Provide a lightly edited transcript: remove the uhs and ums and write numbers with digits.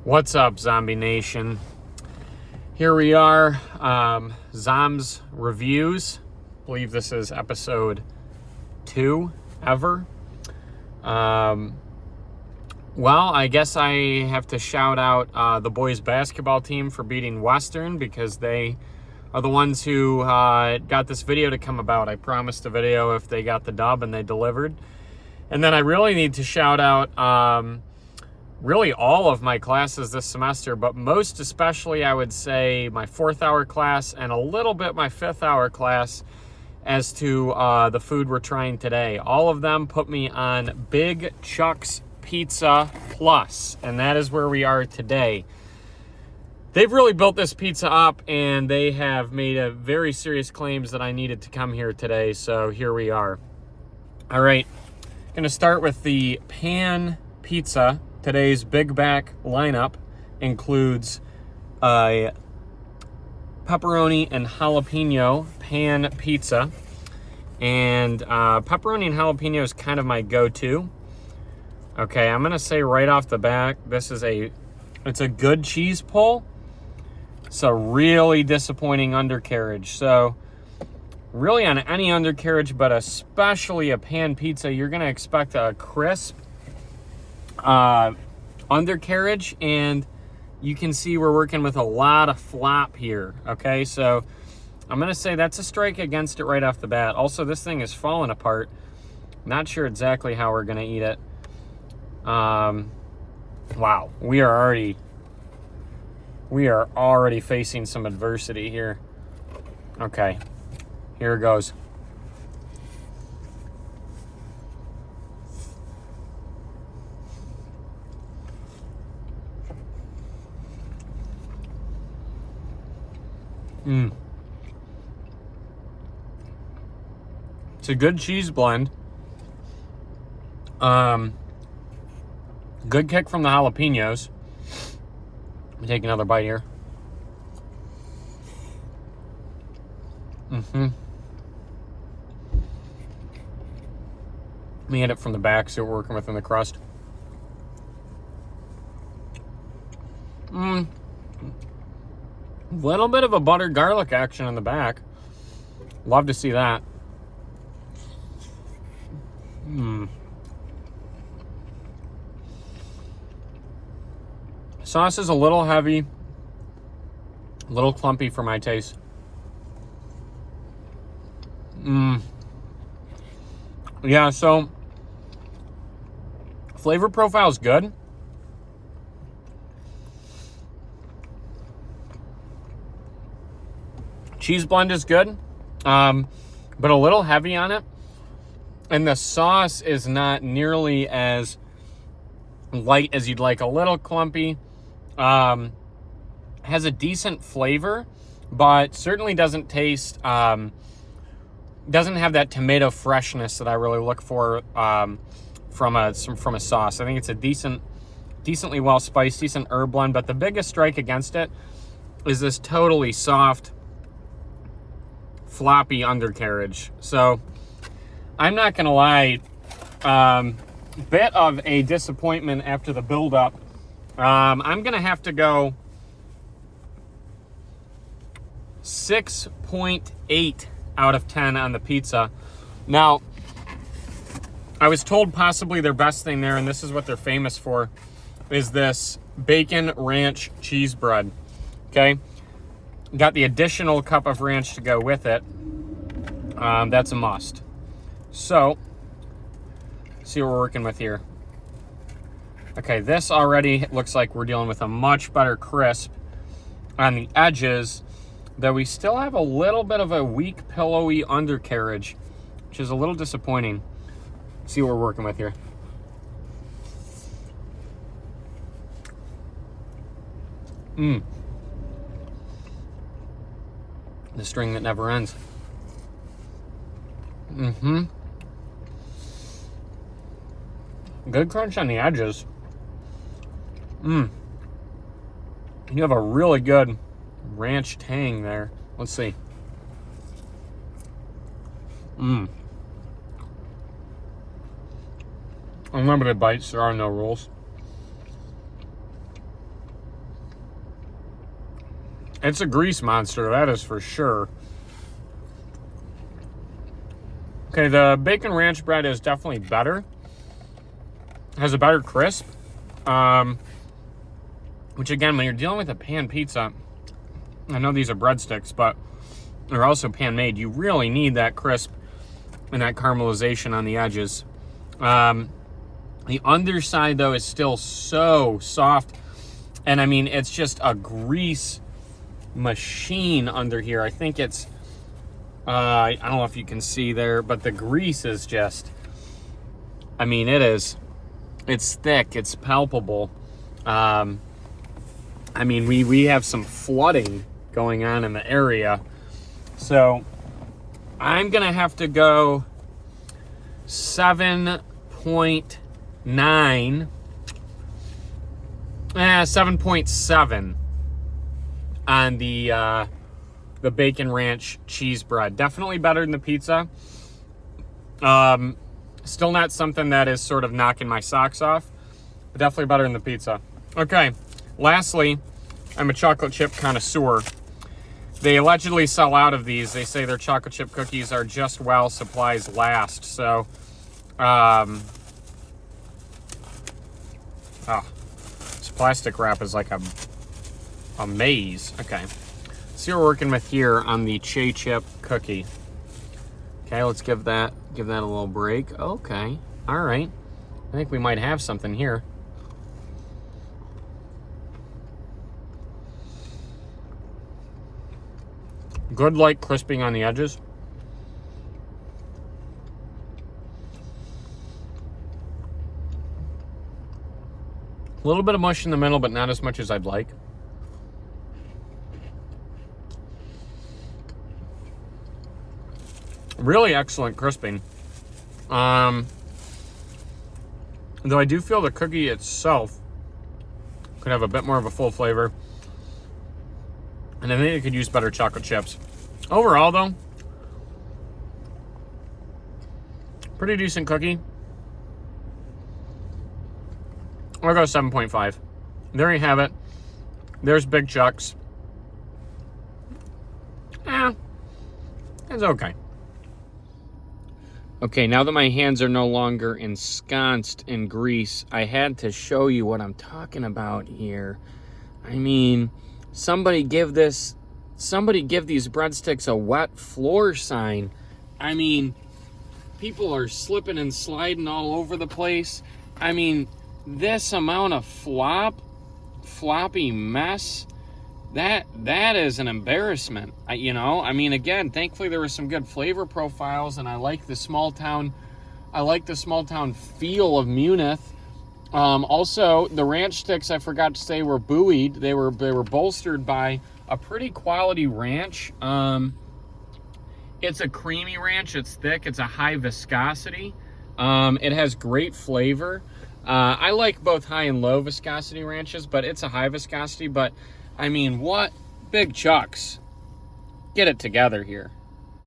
What's up, Zombie Nation? Here we are, Zahm's Reviews. I believe this is episode 2 ever. Well, I guess I have to shout out the boys basketball team for beating Western because they are the ones who got this video to come about. I promised a video if they got the dub, and they delivered. And then I really need to shout out really all of my classes this semester, but most especially I would say my 4th hour class and a little bit my 5th hour class as to the food we're trying today. All of them put me on Big Chuck's Pizza Plus, and that is where we are today. They've really built this pizza up, and they have made a very serious claims that I needed to come here today, so here we are. All right, going to start with the pan pizza. Today's big back lineup includes a pepperoni and jalapeno pan pizza. And pepperoni and jalapeno is kind of my go-to. Okay, I'm going to say right off the bat, it's a good cheese pull. It's a really disappointing undercarriage. So really on any undercarriage, but especially a pan pizza, you're going to expect a crisp undercarriage, and you can see we're working with a lot of flop here. Okay, so I'm gonna say that's a strike against it right off the bat. Also, this thing is falling apart. Not sure exactly how we're gonna eat it. Wow, we are already facing some adversity here. Okay, here it goes. It's a good cheese blend. Good kick from the jalapenos. Let me take another bite here. Let me hit it from the back, see what we're working with in the crust. Little bit of a butter garlic action in the back. Love to see that. Sauce is a little heavy, a little clumpy for my taste. Yeah, so flavor profile is good. Cheese blend is good, but a little heavy on it. And the sauce is not nearly as light as you'd like. A little clumpy. Has a decent flavor, but certainly doesn't taste, doesn't have that tomato freshness that I really look for from a sauce. I think it's a decently well spiced, decent herb blend, but the biggest strike against it is this totally soft, floppy undercarriage. So I'm not gonna lie, bit of a disappointment after the build-up. I'm gonna have to go 6.8 out of 10 on the pizza. Now, I was told possibly their best thing there, and this is what they're famous for, is this bacon ranch cheese bread. Okay, got the additional cup of ranch to go with it. That's a must. So, see what we're working with here. Okay, this already looks like we're dealing with a much better crisp on the edges, though we still have a little bit of a weak, pillowy undercarriage, which is a little disappointing. See what we're working with here. The string that never ends. Good crunch on the edges. You have a really good ranch tang there. Let's see. Unlimited bites, there are no rules. It's a grease monster, that is for sure. Okay, the bacon ranch bread is definitely better. Has a better crisp. Which again, when you're dealing with a pan pizza, I know these are breadsticks, but they're also pan made. You really need that crisp and that caramelization on the edges. The underside though is still so soft. And I mean, it's just a grease machine under here. I think it's, I don't know if you can see there, but the grease is just, I mean, it's thick, it's palpable. I mean, we have some flooding going on in the area. So I'm gonna have to go 7.9, 7.7 on the bacon ranch cheese bread. Definitely better than the pizza. Still not something that is sort of knocking my socks off, but definitely better than the pizza. Okay, lastly, I'm a chocolate chip connoisseur. They allegedly sell out of these. They say their chocolate chip cookies are just while supplies last. So, this plastic wrap is like a maze. Okay, see what we're working with here on the Che Chip cookie. Okay, let's give that a little break. Okay, all right. I think we might have something here. Good light crisping on the edges. A little bit of mush in the middle, but not as much as I'd like. Really excellent crisping. Though I do feel the cookie itself could have a bit more of a full flavor. And I think it could use better chocolate chips. Overall, though, pretty decent cookie. I'll go 7.5. There you have it. There's Big Chuck's. It's okay. Okay, now that my hands are no longer ensconced in grease, I had to show you what I'm talking about here. I mean, somebody give these breadsticks a wet floor sign. I mean, people are slipping and sliding all over the place. I mean, this amount of floppy mess, that is an embarrassment. I mean, again, thankfully there were some good flavor profiles, and I like the small town feel of Munich. Also, the ranch sticks, I forgot to say, were buoyed. They were bolstered by a pretty quality ranch. It's a creamy ranch. It's thick. It's a high viscosity. It has great flavor. I like both high and low viscosity ranches, but it's a high viscosity. But I mean, what? Big Chuck's. Get it together here.